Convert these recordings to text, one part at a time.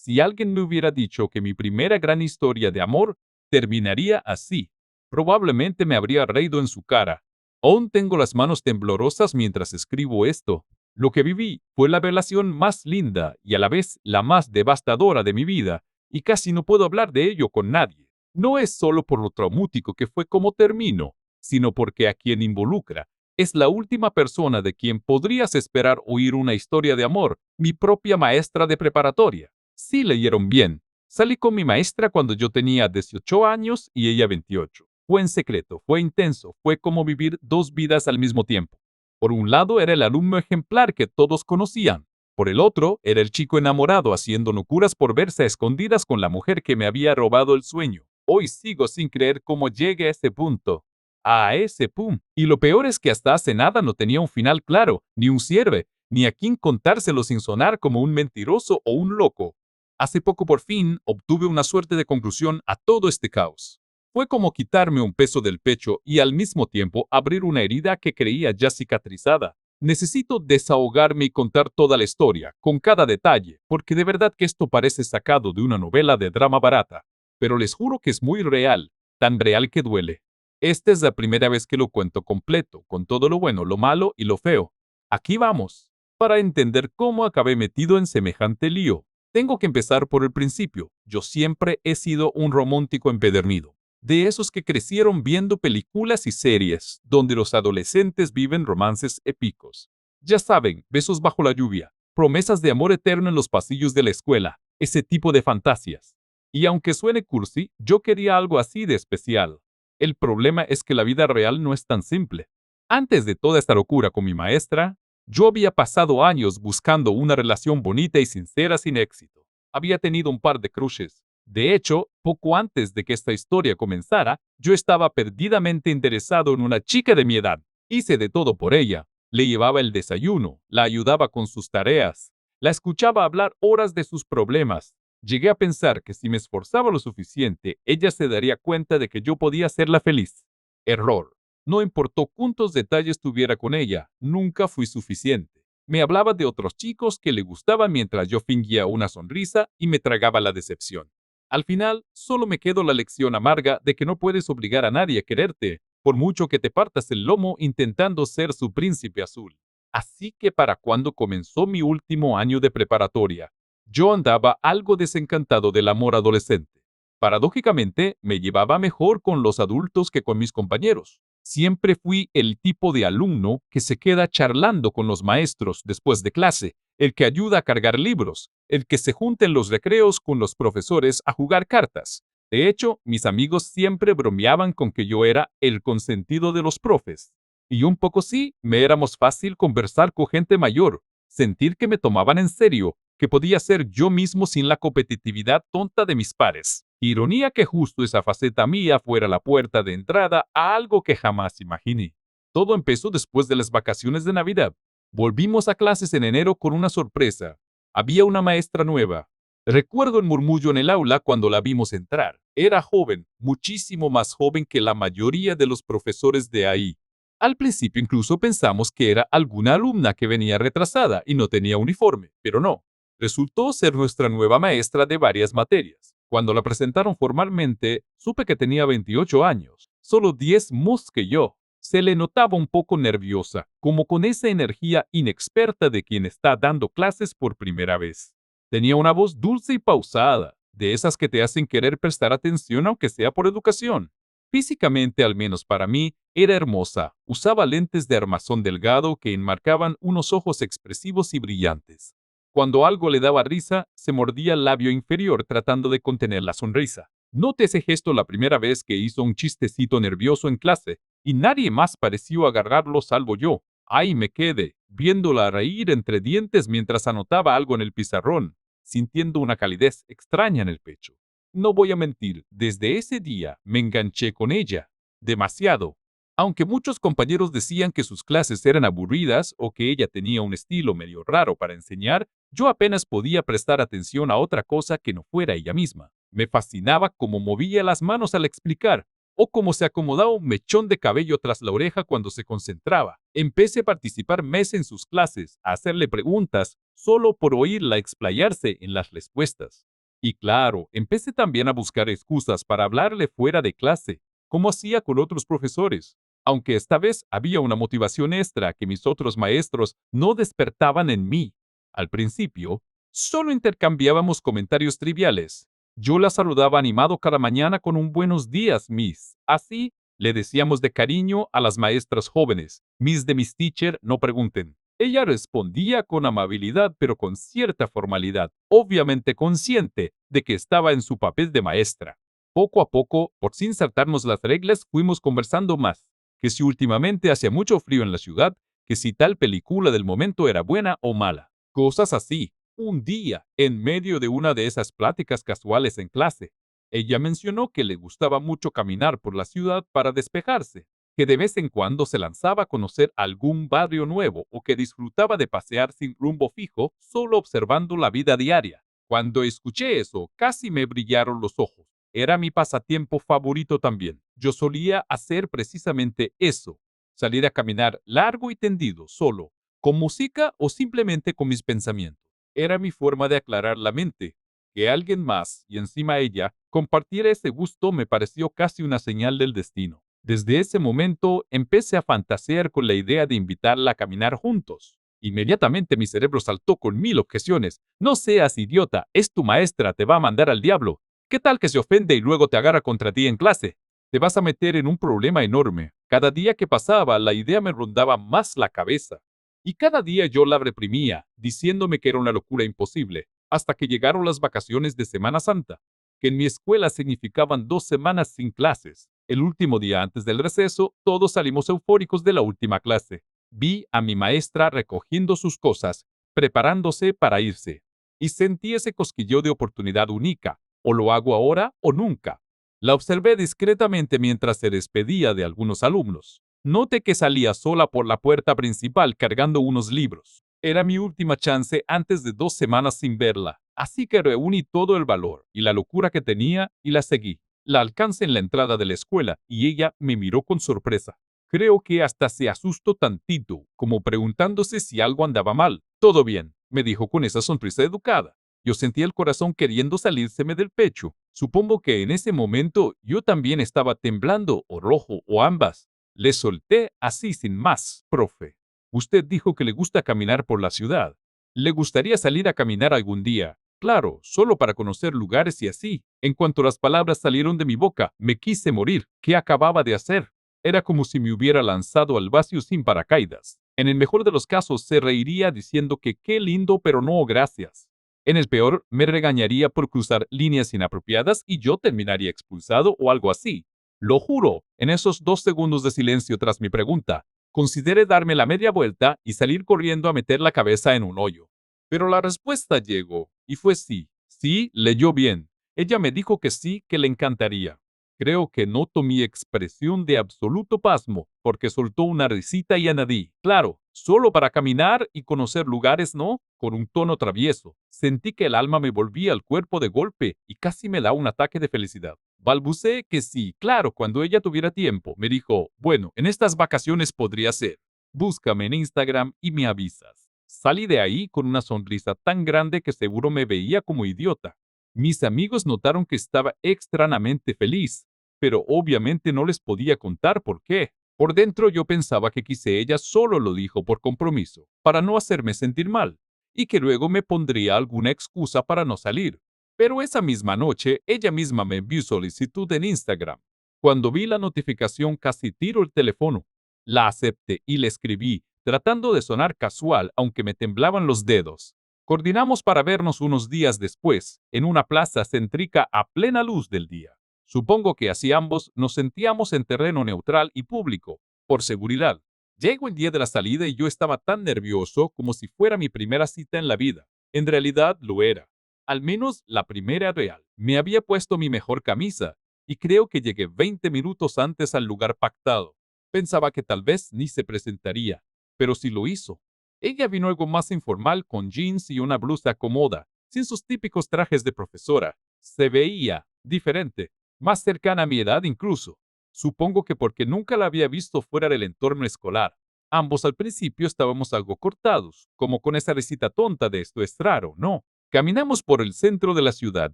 Si alguien me hubiera dicho que mi primera gran historia de amor terminaría así, probablemente me habría reído en su cara. Aún tengo las manos temblorosas mientras escribo esto. Lo que viví fue la relación más linda y a la vez la más devastadora de mi vida, y casi no puedo hablar de ello con nadie. No es solo por lo traumático que fue como termino, sino porque a quien involucra es la última persona de quien podrías esperar oír una historia de amor, mi propia maestra de preparatoria. Sí leyeron bien. Salí con mi maestra cuando yo tenía 18 años y ella 28. Fue en secreto, fue intenso, fue como vivir dos vidas al mismo tiempo. Por un lado era el alumno ejemplar que todos conocían. Por el otro era el chico enamorado haciendo locuras por verse a escondidas con la mujer que me había robado el sueño. Hoy sigo sin creer cómo llegué a ese punto. A ese punto. Y lo peor es que hasta hace nada no tenía un final claro, ni un cierre, ni a quién contárselo sin sonar como un mentiroso o un loco. Hace poco por fin obtuve una suerte de conclusión a todo este caos. Fue como quitarme un peso del pecho y al mismo tiempo abrir una herida que creía ya cicatrizada. Necesito desahogarme y contar toda la historia, con cada detalle, porque de verdad que esto parece sacado de una novela de drama barata. Pero les juro que es muy real, tan real que duele. Esta es la primera vez que lo cuento completo, con todo lo bueno, lo malo y lo feo. Aquí vamos, para entender cómo acabé metido en semejante lío. Tengo que empezar por el principio. Yo siempre he sido un romántico empedernido. De esos que crecieron viendo películas y series, donde los adolescentes viven romances épicos. Ya saben, besos bajo la lluvia, promesas de amor eterno en los pasillos de la escuela, ese tipo de fantasías. Y aunque suene cursi, yo quería algo así de especial. El problema es que la vida real no es tan simple. Antes de toda esta locura con mi maestra, yo había pasado años buscando una relación bonita y sincera sin éxito. Había tenido un par de crushes. De hecho, poco antes de que esta historia comenzara, yo estaba perdidamente interesado en una chica de mi edad. Hice de todo por ella. Le llevaba el desayuno, la ayudaba con sus tareas, la escuchaba hablar horas de sus problemas. Llegué a pensar que si me esforzaba lo suficiente, ella se daría cuenta de que yo podía hacerla feliz. Error. No importó cuántos detalles tuviera con ella, nunca fui suficiente. Me hablaba de otros chicos que le gustaban mientras yo fingía una sonrisa y me tragaba la decepción. Al final, solo me quedó la lección amarga de que no puedes obligar a nadie a quererte, por mucho que te partas el lomo intentando ser su príncipe azul. Así que para cuando comenzó mi último año de preparatoria, yo andaba algo desencantado del amor adolescente. Paradójicamente, me llevaba mejor con los adultos que con mis compañeros. Siempre fui el tipo de alumno que se queda charlando con los maestros después de clase, el que ayuda a cargar libros, el que se junta en los recreos con los profesores a jugar cartas. De hecho, mis amigos siempre bromeaban con que yo era el consentido de los profes. Y un poco sí, me era más fácil conversar con gente mayor, sentir que me tomaban en serio, que podía ser yo mismo sin la competitividad tonta de mis pares. Ironía que justo esa faceta mía fuera la puerta de entrada a algo que jamás imaginé. Todo empezó después de las vacaciones de Navidad. Volvimos a clases en enero con una sorpresa. Había una maestra nueva. Recuerdo el murmullo en el aula cuando la vimos entrar. Era joven, muchísimo más joven que la mayoría de los profesores de ahí. Al principio incluso pensamos que era alguna alumna que venía retrasada y no tenía uniforme, pero no. Resultó ser nuestra nueva maestra de varias materias. Cuando la presentaron formalmente, supe que tenía 28 años, solo 10 más que yo. Se le notaba un poco nerviosa, como con esa energía inexperta de quien está dando clases por primera vez. Tenía una voz dulce y pausada, de esas que te hacen querer prestar atención aunque sea por educación. Físicamente, al menos para mí, era hermosa. Usaba lentes de armazón delgado que enmarcaban unos ojos expresivos y brillantes. Cuando algo le daba risa, se mordía el labio inferior tratando de contener la sonrisa. Noté ese gesto la primera vez que hizo un chistecito nervioso en clase, y nadie más pareció agarrarlo salvo yo. Ahí me quedé, viéndola reír entre dientes mientras anotaba algo en el pizarrón, sintiendo una calidez extraña en el pecho. No voy a mentir, desde ese día me enganché con ella. Demasiado. Aunque muchos compañeros decían que sus clases eran aburridas o que ella tenía un estilo medio raro para enseñar, yo apenas podía prestar atención a otra cosa que no fuera ella misma. Me fascinaba cómo movía las manos al explicar, o cómo se acomodaba un mechón de cabello tras la oreja cuando se concentraba. Empecé a participar mes en sus clases, a hacerle preguntas, solo por oírla explayarse en las respuestas. Y claro, empecé también a buscar excusas para hablarle fuera de clase, como hacía con otros profesores, aunque esta vez había una motivación extra que mis otros maestros no despertaban en mí. Al principio, solo intercambiábamos comentarios triviales. Yo la saludaba animado cada mañana con un buenos días, Miss. Así le decíamos de cariño a las maestras jóvenes. Miss de Miss Teacher, no pregunten. Ella respondía con amabilidad pero con cierta formalidad, obviamente consciente de que estaba en su papel de maestra. Poco a poco, por sin saltarnos las reglas, fuimos conversando más, que si últimamente hacía mucho frío en la ciudad, que si tal película del momento era buena o mala. Cosas así. Un día, en medio de una de esas pláticas casuales en clase, ella mencionó que le gustaba mucho caminar por la ciudad para despejarse, que de vez en cuando se lanzaba a conocer algún barrio nuevo o que disfrutaba de pasear sin rumbo fijo, solo observando la vida diaria. Cuando escuché eso, casi me brillaron los ojos. Era mi pasatiempo favorito también. Yo solía hacer precisamente eso, salir a caminar largo y tendido, solo, con música o simplemente con mis pensamientos. Era mi forma de aclarar la mente. Que alguien más, y encima ella, compartiera ese gusto me pareció casi una señal del destino. Desde ese momento empecé a fantasear con la idea de invitarla a caminar juntos. Inmediatamente mi cerebro saltó con mil objeciones. No seas idiota, es tu maestra, te va a mandar al diablo. ¿Qué tal que se ofende y luego te agarra contra ti en clase? Te vas a meter en un problema enorme. Cada día que pasaba, la idea me rondaba más la cabeza. Y cada día yo la reprimía, diciéndome que era una locura imposible, hasta que llegaron las vacaciones de Semana Santa, que en mi escuela significaban 2 semanas sin clases. El último día antes del receso, todos salimos eufóricos de la última clase. Vi a mi maestra recogiendo sus cosas, preparándose para irse, y sentí ese cosquilleo de oportunidad única, o lo hago ahora o nunca. La observé discretamente mientras se despedía de algunos alumnos. Noté que salía sola por la puerta principal cargando unos libros. Era mi última chance antes de 2 semanas sin verla, así que reuní todo el valor y la locura que tenía y la seguí. La alcancé en la entrada de la escuela y ella me miró con sorpresa. Creo que hasta se asustó tantito, como preguntándose si algo andaba mal. Todo bien, me dijo con esa sonrisa educada. Yo sentía el corazón queriendo salírseme del pecho. Supongo que en ese momento yo también estaba temblando, o rojo, o ambas. Le solté así sin más, profe. Usted dijo que le gusta caminar por la ciudad. ¿Le gustaría salir a caminar algún día? Claro, solo para conocer lugares y así. En cuanto las palabras salieron de mi boca, me quise morir. ¿Qué acababa de hacer? Era como si me hubiera lanzado al vacío sin paracaídas. En el mejor de los casos, se reiría diciendo que qué lindo, pero no gracias. En el peor, me regañaría por cruzar líneas inapropiadas y yo terminaría expulsado o algo así. Lo juro, en esos 2 segundos de silencio tras mi pregunta, consideré darme la media vuelta y salir corriendo a meter la cabeza en un hoyo. Pero la respuesta llegó, y fue sí. Sí, leyó bien. Ella me dijo que sí, que le encantaría. Creo que noto mi expresión de absoluto pasmo, porque soltó una risita y añadí, claro, solo para caminar y conocer lugares, ¿no? Con un tono travieso. Sentí que el alma me volvía al cuerpo de golpe y casi me da un ataque de felicidad. Balbuceé que sí, claro, cuando ella tuviera tiempo. Me dijo, bueno, en estas vacaciones podría ser. Búscame en Instagram y me avisas. Salí de ahí con una sonrisa tan grande que seguro me veía como idiota. Mis amigos notaron que estaba extrañamente feliz, pero obviamente no les podía contar por qué. Por dentro yo pensaba que quizá ella solo lo dijo por compromiso, para no hacerme sentir mal, y que luego me pondría alguna excusa para no salir. Pero esa misma noche ella misma me envió solicitud en Instagram. Cuando vi la notificación casi tiro el teléfono. La acepté y le escribí, tratando de sonar casual aunque me temblaban los dedos. Coordinamos para vernos unos días después, en una plaza céntrica a plena luz del día. Supongo que así ambos nos sentíamos en terreno neutral y público, por seguridad. Llegó el día de la salida y yo estaba tan nervioso como si fuera mi primera cita en la vida. En realidad lo era. Al menos la primera real. Me había puesto mi mejor camisa y creo que llegué 20 minutos antes al lugar pactado. Pensaba que tal vez ni se presentaría, pero sí lo hizo. Ella vino algo más informal con jeans y una blusa cómoda, sin sus típicos trajes de profesora. Se veía diferente, más cercana a mi edad incluso. Supongo que porque nunca la había visto fuera del entorno escolar. Ambos al principio estábamos algo cortados, como con esa risita tonta de esto es raro, ¿no? Caminamos por el centro de la ciudad,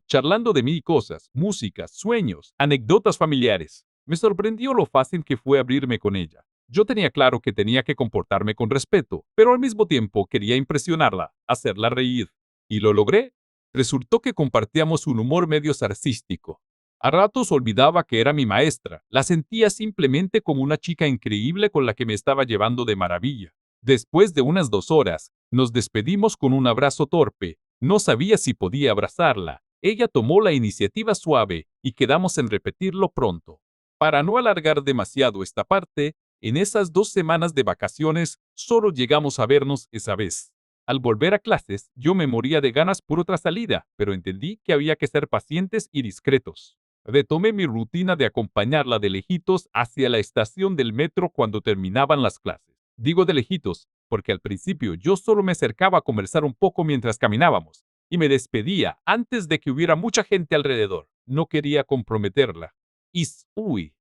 charlando de mil cosas, música, sueños, anécdotas familiares. Me sorprendió lo fácil que fue abrirme con ella. Yo tenía claro que tenía que comportarme con respeto, pero al mismo tiempo quería impresionarla, hacerla reír. Y lo logré. Resultó que compartíamos un humor medio sarcístico. A ratos olvidaba que era mi maestra. La sentía simplemente como una chica increíble con la que me estaba llevando de maravilla. Después de unas 2 horas, nos despedimos con un abrazo torpe. No sabía si podía abrazarla. Ella tomó la iniciativa suave y quedamos en repetirlo pronto. Para no alargar demasiado esta parte, en esas 2 semanas de vacaciones solo llegamos a vernos esa vez. Al volver a clases, yo me moría de ganas por otra salida, pero entendí que había que ser pacientes y discretos. Retomé mi rutina de acompañarla de lejitos hacia la estación del metro cuando terminaban las clases. Digo de lejitos, porque al principio yo solo me acercaba a conversar un poco mientras caminábamos, y me despedía antes de que hubiera mucha gente alrededor. No quería comprometerla. Uy.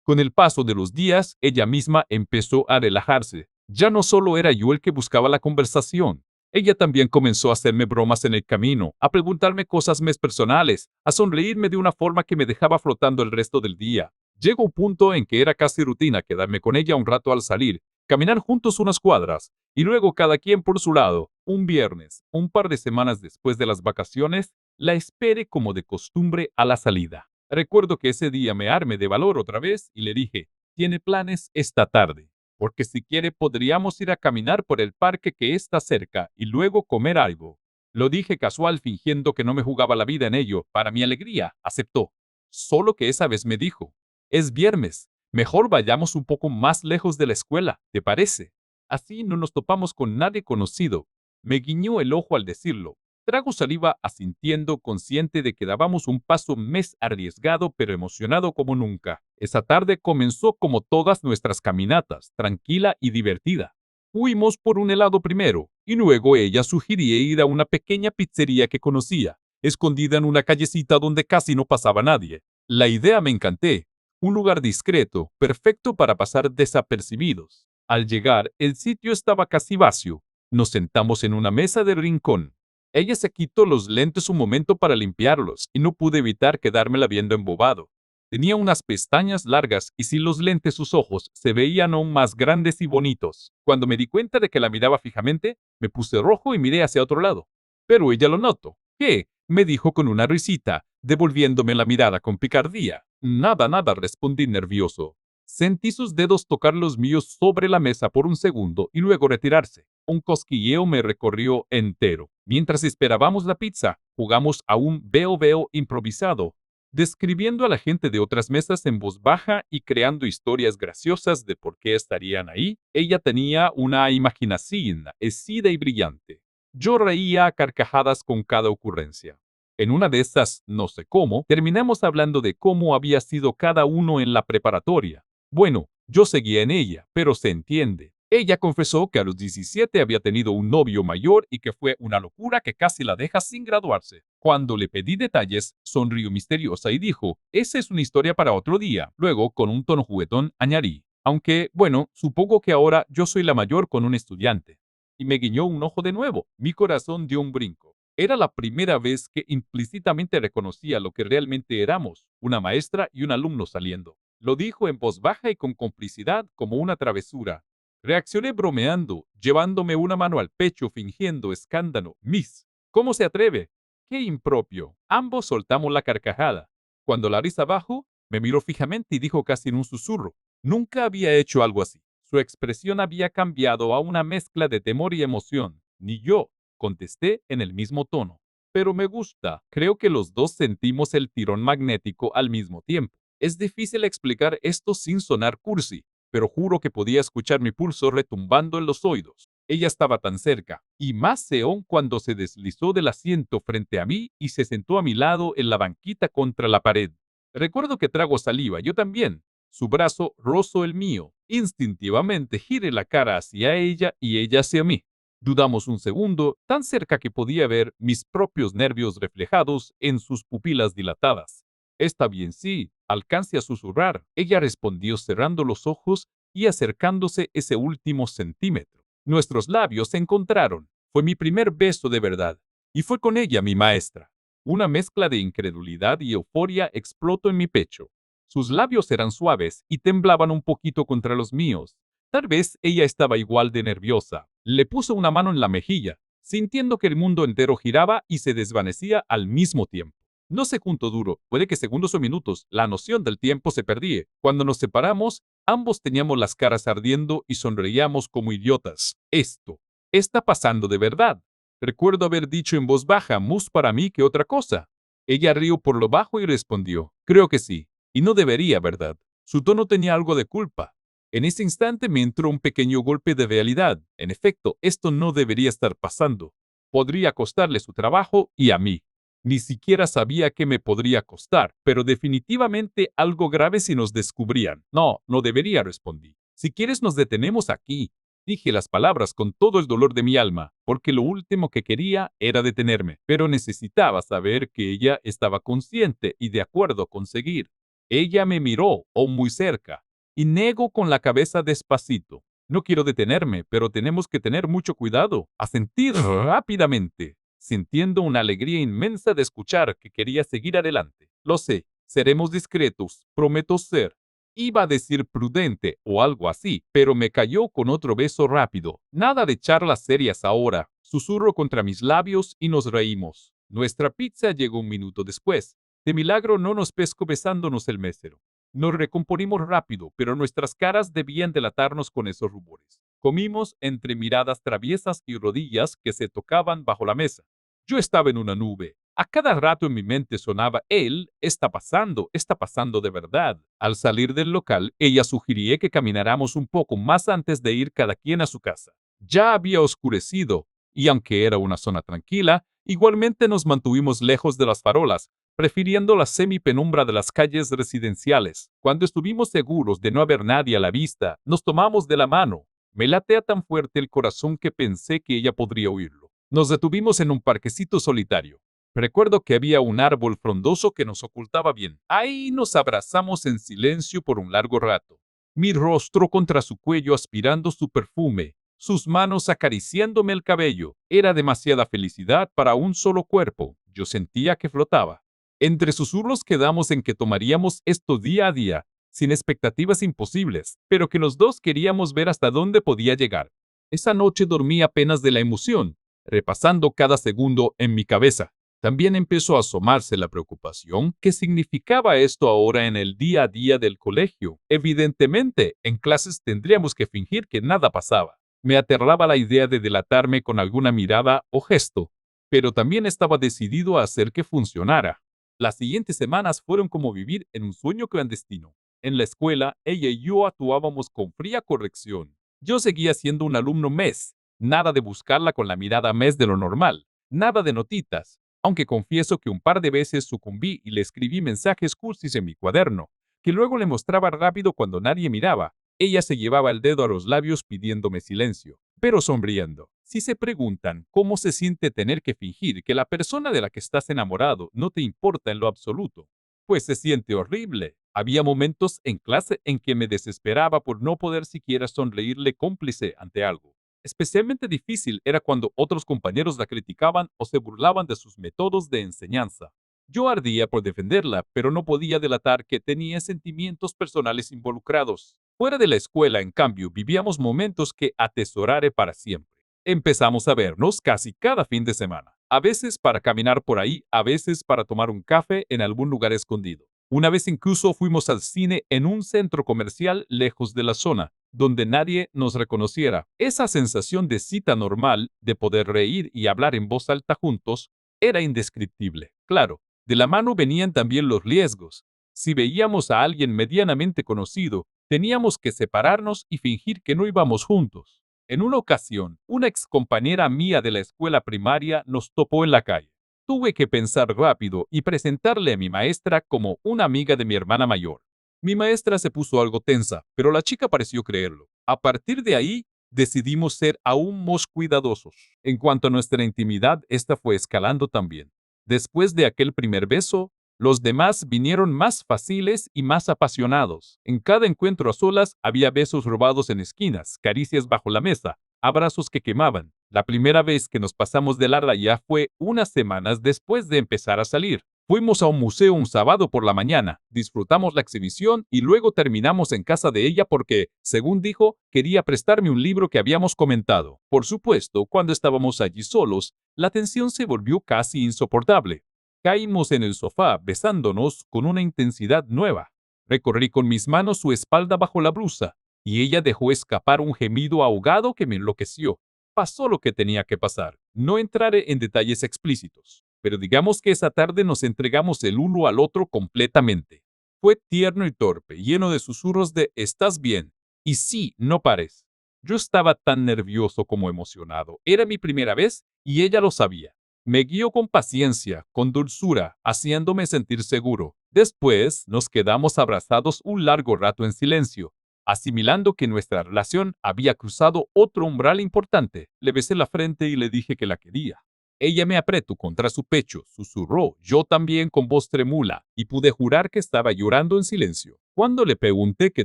Con el paso de los días, ella misma empezó a relajarse. Ya no solo era yo el que buscaba la conversación. Ella también comenzó a hacerme bromas en el camino, a preguntarme cosas más personales, a sonreírme de una forma que me dejaba flotando el resto del día. Llegó un punto en que era casi rutina quedarme con ella un rato al salir, caminar juntos unas cuadras, y luego cada quien por su lado. Un viernes, un par de semanas después de las vacaciones, la esperé como de costumbre a la salida. Recuerdo que ese día me armé de valor otra vez y le dije, ¿tiene planes esta tarde? Porque si quiere podríamos ir a caminar por el parque que está cerca y luego comer algo. Lo dije casual fingiendo que no me jugaba la vida en ello. Para mi alegría, aceptó. Solo que esa vez me dijo, es viernes, mejor vayamos un poco más lejos de la escuela, ¿te parece? Así no nos topamos con nadie conocido. Me guiñó el ojo al decirlo. Trago saliva asintiendo, consciente de que dábamos un paso más arriesgado pero emocionado como nunca. Esa tarde comenzó como todas nuestras caminatas, tranquila y divertida. Fuimos por un helado primero, y luego ella sugería ir a una pequeña pizzería que conocía, escondida en una callecita donde casi no pasaba nadie. La idea me encanté. Un lugar discreto, perfecto para pasar desapercibidos. Al llegar, el sitio estaba casi vacío. Nos sentamos en una mesa de rincón. Ella se quitó los lentes un momento para limpiarlos y no pude evitar quedármela viendo embobado. Tenía unas pestañas largas y sin los lentes sus ojos se veían aún más grandes y bonitos. Cuando me di cuenta de que la miraba fijamente, me puse rojo y miré hacia otro lado. Pero ella lo notó. ¿Qué? Me dijo con una risita, devolviéndome la mirada con picardía. Nada, nada, respondí nervioso. Sentí sus dedos tocar los míos sobre la mesa por un segundo y luego retirarse. Un cosquilleo me recorrió entero. Mientras esperábamos la pizza, jugamos a un veo-veo improvisado, describiendo a la gente de otras mesas en voz baja y creando historias graciosas de por qué estarían ahí. Ella tenía una imaginación escida y brillante. Yo reía a carcajadas con cada ocurrencia. En una de esas, no sé cómo, terminamos hablando de cómo había sido cada uno en la preparatoria. Bueno, yo seguía en ella, pero se entiende. Ella confesó que a los 17 había tenido un novio mayor y que fue una locura que casi la deja sin graduarse. Cuando le pedí detalles, sonrió misteriosa y dijo, esa es una historia para otro día. Luego, con un tono juguetón, añadí, aunque, bueno, supongo que ahora yo soy la mayor con un estudiante. Y me guiñó un ojo de nuevo. Mi corazón dio un brinco. Era la primera vez que implícitamente reconocía lo que realmente éramos, una maestra y un alumno saliendo. Lo dijo en voz baja y con complicidad como una travesura. Reaccioné bromeando, llevándome una mano al pecho fingiendo escándalo. Miss, ¿cómo se atreve? ¡Qué impropio! Ambos soltamos la carcajada. Cuando la risa bajó, me miró fijamente y dijo casi en un susurro. Nunca había hecho algo así. Su expresión había cambiado a una mezcla de temor y emoción. Ni yo, contesté en el mismo tono. Pero me gusta. Creo que los dos sentimos el tirón magnético al mismo tiempo. Es difícil explicar esto sin sonar cursi, pero juro que podía escuchar mi pulso retumbando en los oídos. Ella estaba tan cerca, y más aún cuando se deslizó del asiento frente a mí y se sentó a mi lado en la banquita contra la pared. Recuerdo que trago saliva, yo también. Su brazo rozó el mío. Instintivamente giré la cara hacia ella y ella hacia mí. Dudamos un segundo, tan cerca que podía ver mis propios nervios reflejados en sus pupilas dilatadas. Está bien, sí, alcance a susurrar. Ella respondió cerrando los ojos y acercándose ese último centímetro. Nuestros labios se encontraron. Fue mi primer beso de verdad. Y fue con ella mi maestra. Una mezcla de incredulidad y euforia explotó en mi pecho. Sus labios eran suaves y temblaban un poquito contra los míos. Tal vez ella estaba igual de nerviosa. Le puso una mano en la mejilla, sintiendo que el mundo entero giraba y se desvanecía al mismo tiempo. No sé cuánto duro, puede que segundos o minutos, la noción del tiempo se perdía. Cuando nos separamos, ambos teníamos las caras ardiendo y sonreíamos como idiotas. Esto está pasando de verdad. Recuerdo haber dicho en voz baja, más para mí que otra cosa. Ella rió por lo bajo y respondió, creo que sí, y no debería, ¿verdad? Su tono tenía algo de culpa. En ese instante me entró un pequeño golpe de realidad. En efecto, esto no debería estar pasando. Podría costarle su trabajo y a mí. Ni siquiera sabía qué me podría costar, pero definitivamente algo grave si nos descubrían. No, no debería, respondí. Si quieres nos detenemos aquí. Dije las palabras con todo el dolor de mi alma, porque lo último que quería era detenerme, pero necesitaba saber que ella estaba consciente y de acuerdo con seguir. Ella me miró, muy cerca, y negó con la cabeza despacito. No quiero detenerme, pero tenemos que tener mucho cuidado. Asentí rápidamente, sintiendo una alegría inmensa de escuchar que quería seguir adelante. Lo sé, seremos discretos, prometo ser. Iba a decir prudente o algo así, pero me cayó con otro beso rápido. Nada de charlas serias ahora. Susurro contra mis labios y nos reímos. Nuestra pizza llegó un minuto después. De milagro no nos pescó besándonos el mesero. Nos recomponimos rápido, pero nuestras caras debían delatarnos con esos rumores. Comimos entre miradas traviesas y rodillas que se tocaban bajo la mesa. Yo estaba en una nube. A cada rato en mi mente sonaba, él está pasando de verdad. Al salir del local, ella sugería que camináramos un poco más antes de ir cada quien a su casa. Ya había oscurecido, y aunque era una zona tranquila, igualmente nos mantuvimos lejos de las farolas, prefiriendo la semipenumbra de las calles residenciales. Cuando estuvimos seguros de no haber nadie a la vista, nos tomamos de la mano. Me latea tan fuerte el corazón que pensé que ella podría oírlo. Nos detuvimos en un parquecito solitario. Recuerdo que había un árbol frondoso que nos ocultaba bien. Ahí nos abrazamos en silencio por un largo rato. Mi rostro contra su cuello aspirando su perfume, sus manos acariciándome el cabello. Era demasiada felicidad para un solo cuerpo. Yo sentía que flotaba. Entre susurros quedamos en que tomaríamos esto día a día, sin expectativas imposibles, pero que los dos queríamos ver hasta dónde podía llegar. Esa noche dormí apenas de la emoción, repasando cada segundo en mi cabeza. También empezó a asomarse la preocupación. ¿Qué significaba esto ahora en el día a día del colegio? Evidentemente, en clases tendríamos que fingir que nada pasaba. Me aterraba la idea de delatarme con alguna mirada o gesto, pero también estaba decidido a hacer que funcionara. Las siguientes semanas fueron como vivir en un sueño clandestino. En la escuela, ella y yo actuábamos con fría corrección. Yo seguía siendo un alumno mes, nada de buscarla con la mirada mes de lo normal, nada de notitas, aunque confieso que un par de veces sucumbí y le escribí mensajes cursis en mi cuaderno, que luego le mostraba rápido cuando nadie miraba. Ella se llevaba el dedo a los labios pidiéndome silencio, pero sonriendo. Si se preguntan cómo se siente tener que fingir que la persona de la que estás enamorado no te importa en lo absoluto, pues se siente horrible. Había momentos en clase en que me desesperaba por no poder siquiera sonreírle cómplice ante algo. Especialmente difícil era cuando otros compañeros la criticaban o se burlaban de sus métodos de enseñanza. Yo ardía por defenderla, pero no podía delatar que tenía sentimientos personales involucrados. Fuera de la escuela, en cambio, vivíamos momentos que atesoraré para siempre. Empezamos a vernos casi cada fin de semana, a veces para caminar por ahí, a veces para tomar un café en algún lugar escondido. Una vez incluso fuimos al cine en un centro comercial lejos de la zona, donde nadie nos reconociera. Esa sensación de cita normal, de poder reír y hablar en voz alta juntos, era indescriptible. Claro, de la mano venían también los riesgos. Si veíamos a alguien medianamente conocido, teníamos que separarnos y fingir que no íbamos juntos. En una ocasión, una excompañera mía de la escuela primaria nos topó en la calle. Tuve que pensar rápido y presentarle a mi maestra como una amiga de mi hermana mayor. Mi maestra se puso algo tensa, pero la chica pareció creerlo. A partir de ahí, decidimos ser aún más cuidadosos. En cuanto a nuestra intimidad, esta fue escalando también. Después de aquel primer beso, los demás vinieron más fáciles y más apasionados. En cada encuentro a solas había besos robados en esquinas, caricias bajo la mesa, abrazos que quemaban. La primera vez que nos pasamos de la raya fue unas semanas después de empezar a salir. Fuimos a un museo un sábado por la mañana, disfrutamos la exhibición y luego terminamos en casa de ella porque, según dijo, quería prestarme un libro que habíamos comentado. Por supuesto, cuando estábamos allí solos, la tensión se volvió casi insoportable. Caímos en el sofá besándonos con una intensidad nueva. Recorrí con mis manos su espalda bajo la blusa y ella dejó escapar un gemido ahogado que me enloqueció. Pasó lo que tenía que pasar. No entraré en detalles explícitos, pero digamos que esa tarde nos entregamos el uno al otro completamente. Fue tierno y torpe, lleno de susurros de «¿Estás bien?» y «Sí, no pares». Yo estaba tan nervioso como emocionado. Era mi primera vez y ella lo sabía. Me guió con paciencia, con dulzura, haciéndome sentir seguro. Después nos quedamos abrazados un largo rato en silencio, asimilando que nuestra relación había cruzado otro umbral importante. Le besé la frente y le dije que la quería. Ella me apretó contra su pecho, susurró, yo también con voz tremula, y pude jurar que estaba llorando en silencio. Cuando le pregunté qué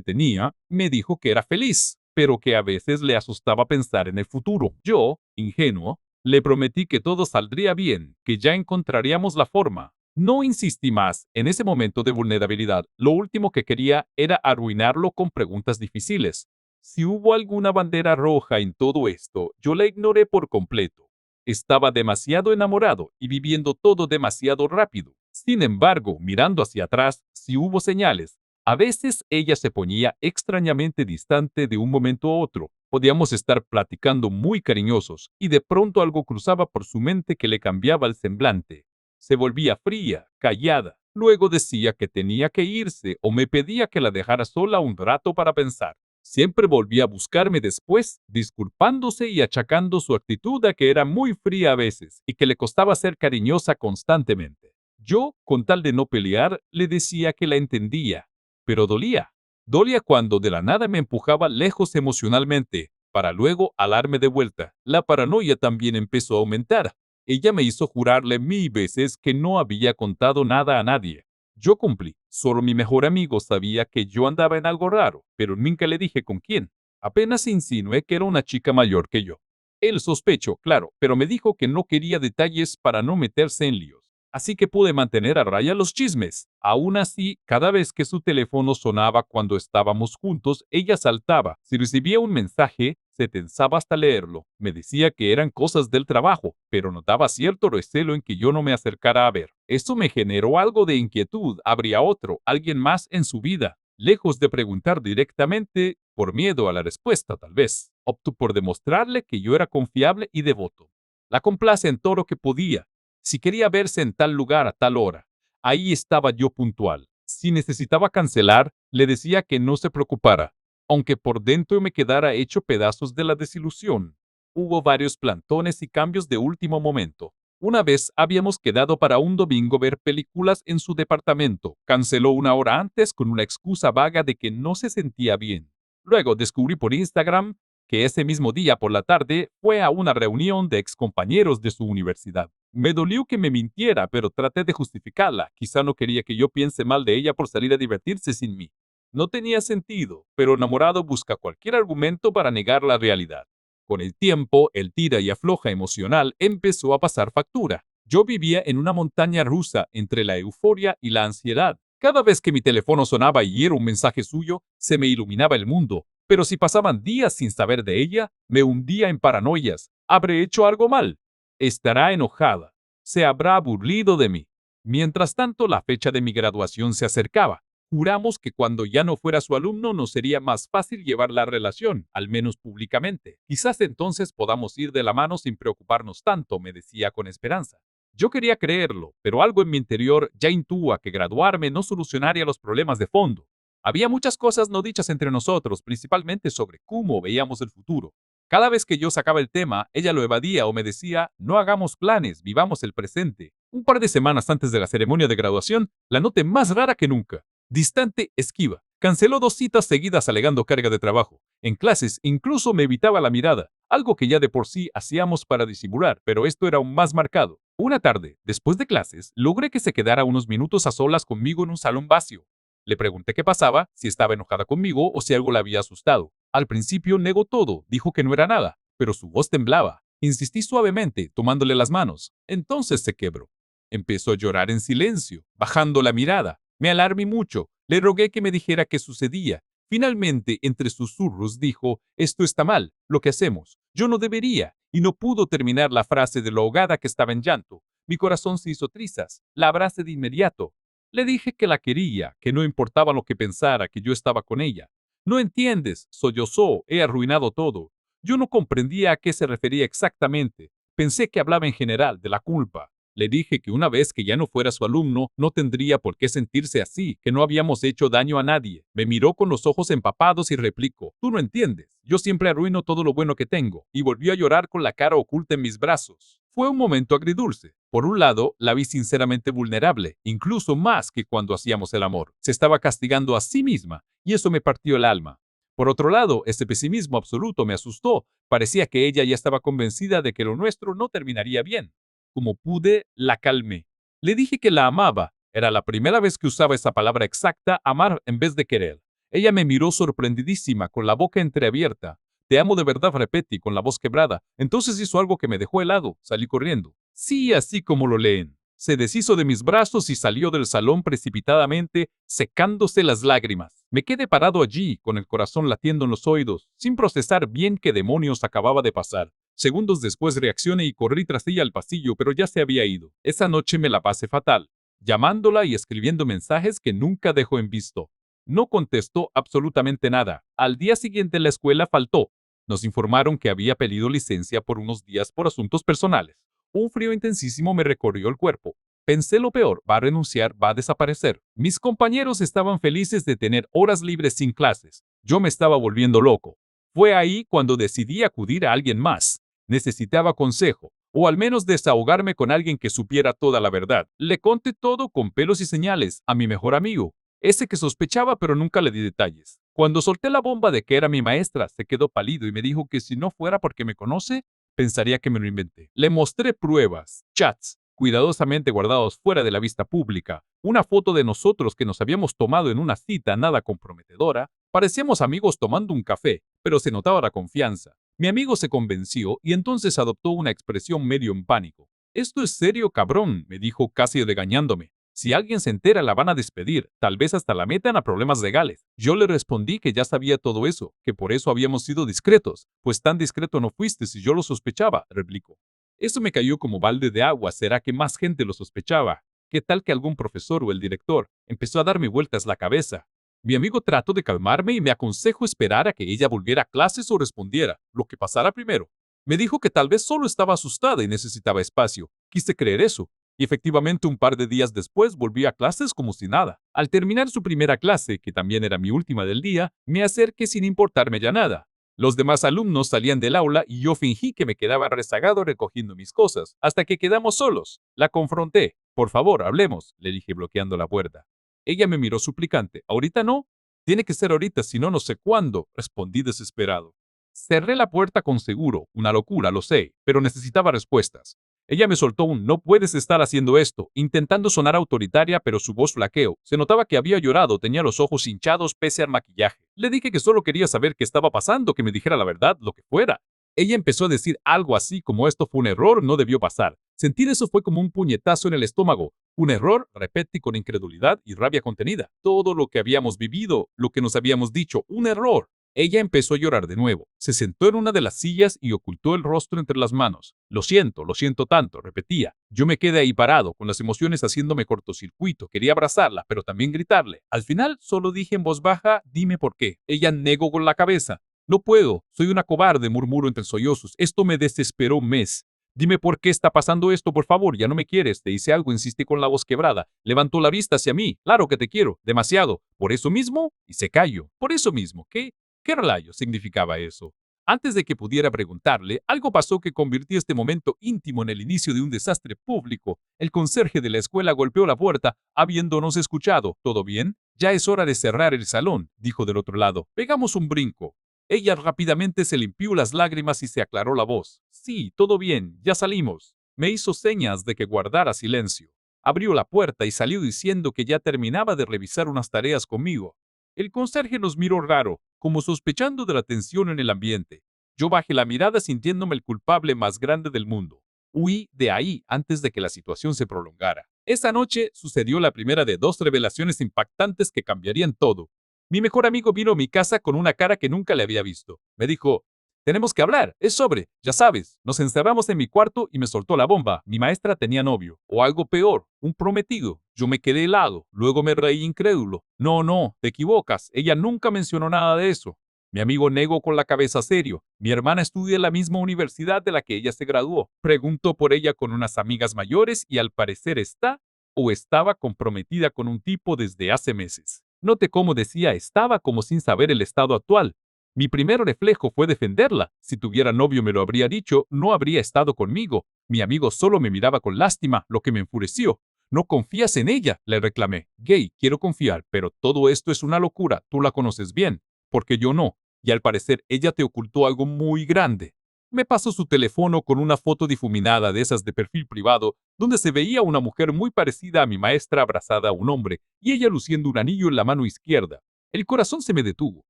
tenía, me dijo que era feliz, pero que a veces le asustaba pensar en el futuro. Yo, ingenuo, le prometí que todo saldría bien, que ya encontraríamos la forma. No insistí más. En ese momento de vulnerabilidad, lo último que quería era arruinarlo con preguntas difíciles. Si hubo alguna bandera roja en todo esto, yo la ignoré por completo. Estaba demasiado enamorado y viviendo todo demasiado rápido. Sin embargo, mirando hacia atrás, sí hubo señales. A veces ella se ponía extrañamente distante de un momento a otro. Podíamos estar platicando muy cariñosos y de pronto algo cruzaba por su mente que le cambiaba el semblante. Se volvía fría, callada. Luego decía que tenía que irse o me pedía que la dejara sola un rato para pensar. Siempre volvía a buscarme después, disculpándose y achacando su actitud a que era muy fría a veces y que le costaba ser cariñosa constantemente. Yo, con tal de no pelear, le decía que la entendía, pero dolía. Dolía cuando de la nada me empujaba lejos emocionalmente, para luego alarme de vuelta. La paranoia también empezó a aumentar. Ella me hizo jurarle 1000 veces que no había contado nada a nadie. Yo cumplí. Solo mi mejor amigo sabía que yo andaba en algo raro, pero nunca le dije con quién. Apenas insinué que era una chica mayor que yo. Él sospechó, claro, pero me dijo que no quería detalles para no meterse en líos. Así que pude mantener a raya los chismes. Aún así, cada vez que su teléfono sonaba cuando estábamos juntos, ella saltaba. Si recibía un mensaje, se tensaba hasta leerlo. Me decía que eran cosas del trabajo, pero notaba cierto recelo en que yo no me acercara a ver. Eso me generó algo de inquietud. Habría otro, alguien más en su vida. Lejos de preguntar directamente, por miedo a la respuesta tal vez, optó por demostrarle que yo era confiable y devoto. La complace en todo lo que podía. Si quería verse en tal lugar a tal hora, ahí estaba yo puntual. Si necesitaba cancelar, le decía que no se preocupara, aunque por dentro me quedara hecho pedazos de la desilusión. Hubo varios plantones y cambios de último momento. Una vez habíamos quedado para un domingo ver películas en su departamento. Canceló una hora antes con una excusa vaga de que no se sentía bien. Luego descubrí por Instagram que ese mismo día por la tarde fue a una reunión de excompañeros de su universidad. Me dolió que me mintiera, pero traté de justificarla. Quizá no quería que yo piense mal de ella por salir a divertirse sin mí. No tenía sentido, pero enamorado busca cualquier argumento para negar la realidad. Con el tiempo, el tira y afloja emocional empezó a pasar factura. Yo vivía en una montaña rusa entre la euforia y la ansiedad. Cada vez que mi teléfono sonaba y era un mensaje suyo, se me iluminaba el mundo. Pero si pasaban días sin saber de ella, me hundía en paranoias. ¿Habré hecho algo mal? Estará enojada. Se habrá aburrido de mí. Mientras tanto, la fecha de mi graduación se acercaba. Juramos que cuando ya no fuera su alumno nos sería más fácil llevar la relación, al menos públicamente. Quizás entonces podamos ir de la mano sin preocuparnos tanto, me decía con esperanza. Yo quería creerlo, pero algo en mi interior ya intuía que graduarme no solucionaría los problemas de fondo. Había muchas cosas no dichas entre nosotros, principalmente sobre cómo veíamos el futuro. Cada vez que yo sacaba el tema, ella lo evadía o me decía, no hagamos planes, vivamos el presente. Un par de semanas antes de la ceremonia de graduación, la noté más rara que nunca. Distante, esquiva. Canceló 2 citas seguidas alegando carga de trabajo. En clases incluso me evitaba la mirada, algo que ya de por sí hacíamos para disimular, pero esto era aún más marcado. Una tarde, después de clases, logré que se quedara unos minutos a solas conmigo en un salón vacío. Le pregunté qué pasaba, si estaba enojada conmigo o si algo la había asustado. Al principio negó todo, dijo que no era nada, pero su voz temblaba. Insistí suavemente, tomándole las manos. Entonces se quebró. Empezó a llorar en silencio, bajando la mirada. Me alarmé mucho. Le rogué que me dijera qué sucedía. Finalmente, entre susurros, dijo, esto está mal, lo que hacemos. Yo no debería. Y no pudo terminar la frase de lo ahogada que estaba en llanto. Mi corazón se hizo trizas. La abracé de inmediato. Le dije que la quería, que no importaba lo que pensara, que yo estaba con ella. No entiendes, sollozó, he arruinado todo. Yo no comprendía a qué se refería exactamente. Pensé que hablaba en general de la culpa. Le dije que una vez que ya no fuera su alumno, no tendría por qué sentirse así, que no habíamos hecho daño a nadie. Me miró con los ojos empapados y replicó, tú no entiendes, yo siempre arruino todo lo bueno que tengo, y volvió a llorar con la cara oculta en mis brazos. Fue un momento agridulce. Por un lado, la vi sinceramente vulnerable, incluso más que cuando hacíamos el amor. Se estaba castigando a sí misma, y eso me partió el alma. Por otro lado, ese pesimismo absoluto me asustó. Parecía que ella ya estaba convencida de que lo nuestro no terminaría bien. Como pude, la calmé. Le dije que la amaba. Era la primera vez que usaba esa palabra exacta, amar en vez de querer. Ella me miró sorprendidísima, con la boca entreabierta. Te amo de verdad, repetí, con la voz quebrada. Entonces hizo algo que me dejó helado. Salí corriendo. Sí, así como lo leen. Se deshizo de mis brazos y salió del salón precipitadamente, secándose las lágrimas. Me quedé parado allí, con el corazón latiendo en los oídos, sin procesar bien qué demonios acababa de pasar. Segundos después reaccioné y corrí tras ella al pasillo, pero ya se había ido. Esa noche me la pasé fatal, llamándola y escribiendo mensajes que nunca dejó en visto. No contestó absolutamente nada. Al día siguiente la escuela faltó. Nos informaron que había pedido licencia por unos días por asuntos personales. Un frío intensísimo me recorrió el cuerpo. Pensé lo peor, va a renunciar, va a desaparecer. Mis compañeros estaban felices de tener horas libres sin clases. Yo me estaba volviendo loco. Fue ahí cuando decidí acudir a alguien más. Necesitaba consejo, o al menos desahogarme con alguien que supiera toda la verdad. Le conté todo con pelos y señales a mi mejor amigo, ese que sospechaba pero nunca le di detalles. Cuando solté la bomba de que era mi maestra, se quedó pálido y me dijo que si no fuera porque me conoce, pensaría que me lo inventé. Le mostré pruebas, chats, cuidadosamente guardados fuera de la vista pública, una foto de nosotros que nos habíamos tomado en una cita nada comprometedora. Parecíamos amigos tomando un café, pero se notaba la confianza. Mi amigo se convenció y entonces adoptó una expresión medio en pánico. «Esto es serio, cabrón», me dijo casi regañándome. «Si alguien se entera la van a despedir, tal vez hasta la metan a problemas legales». Yo le respondí que ya sabía todo eso, que por eso habíamos sido discretos. «Pues tan discreto no fuiste si yo lo sospechaba», replicó. Eso me cayó como balde de agua. ¿Será que más gente lo sospechaba? ¿Qué tal que algún profesor o el director? Empezó a darme vueltas la cabeza. Mi amigo trató de calmarme y me aconsejó esperar a que ella volviera a clases o respondiera, lo que pasara primero. Me dijo que tal vez solo estaba asustada y necesitaba espacio. Quise creer eso. Y efectivamente un par de días después volví a clases como si nada. Al terminar su primera clase, que también era mi última del día, me acerqué sin importarme ya nada. Los demás alumnos salían del aula y yo fingí que me quedaba rezagado recogiendo mis cosas, hasta que quedamos solos. La confronté. «Por favor, hablemos», le dije bloqueando la puerta. Ella me miró suplicante. «¿Ahorita no?» «Tiene que ser ahorita, si no, no sé cuándo», respondí desesperado. Cerré la puerta con seguro, una locura, lo sé, pero necesitaba respuestas. Ella me soltó un «no puedes estar haciendo esto», intentando sonar autoritaria, pero su voz flaqueó. Se notaba que había llorado, tenía los ojos hinchados pese al maquillaje. Le dije que solo quería saber qué estaba pasando, que me dijera la verdad, lo que fuera. Ella empezó a decir algo así como «esto fue un error, no debió pasar». Sentir eso fue como un puñetazo en el estómago. Un error, repetí con incredulidad y rabia contenida. Todo lo que habíamos vivido, lo que nos habíamos dicho, un error. Ella empezó a llorar de nuevo. Se sentó en una de las sillas y ocultó el rostro entre las manos. Lo siento tanto», repetía. Yo me quedé ahí parado, con las emociones haciéndome cortocircuito. Quería abrazarla, pero también gritarle. Al final solo dije en voz baja, «dime por qué». Ella negó con la cabeza. «No puedo, soy una cobarde», murmuró entre sollozos. Esto me desesperó un mes. «Dime por qué está pasando esto, por favor, ya no me quieres». Te hice algo, insistí con la voz quebrada. Levantó la vista hacia mí. «Claro que te quiero, demasiado». «¿Por eso mismo?» Y se calló. «¿Por eso mismo? ¿Qué rayos significaba eso?» Antes de que pudiera preguntarle, algo pasó que convirtió este momento íntimo en el inicio de un desastre público. El conserje de la escuela golpeó la puerta, habiéndonos escuchado. «¿Todo bien?» «Ya es hora de cerrar el salón», dijo del otro lado. Pegamos un brinco. Ella rápidamente se limpió las lágrimas y se aclaró la voz. «Sí, todo bien, ya salimos». Me hizo señas de que guardara silencio. Abrió la puerta y salió diciendo que ya terminaba de revisar unas tareas conmigo. El conserje nos miró raro, como sospechando de la tensión en el ambiente. Yo bajé la mirada sintiéndome el culpable más grande del mundo. Huí de ahí antes de que la situación se prolongara. Esa noche sucedió la primera de dos revelaciones impactantes que cambiarían todo. Mi mejor amigo vino a mi casa con una cara que nunca le había visto. Me dijo, tenemos que hablar, es sobre, ya sabes. Nos encerramos en mi cuarto y me soltó la bomba. Mi maestra tenía novio, o algo peor, un prometido. Yo me quedé helado, luego me reí incrédulo. No, no, te equivocas, ella nunca mencionó nada de eso. Mi amigo negó con la cabeza serio. Mi hermana estudia en la misma universidad de la que ella se graduó. Preguntó por ella con unas amigas mayores y al parecer está o estaba comprometida con un tipo desde hace meses. Noté cómo decía estaba como sin saber el estado actual. Mi primer reflejo fue defenderla. Si tuviera novio me lo habría dicho, no habría estado conmigo. Mi amigo solo me miraba con lástima, lo que me enfureció. No confías en ella, le reclamé. Gay, quiero confiar, pero todo esto es una locura, tú la conoces bien, porque yo no. Y al parecer ella te ocultó algo muy grande. Me pasó su teléfono con una foto difuminada de esas de perfil privado, donde se veía una mujer muy parecida a mi maestra abrazada a un hombre, y ella luciendo un anillo en la mano izquierda. El corazón se me detuvo.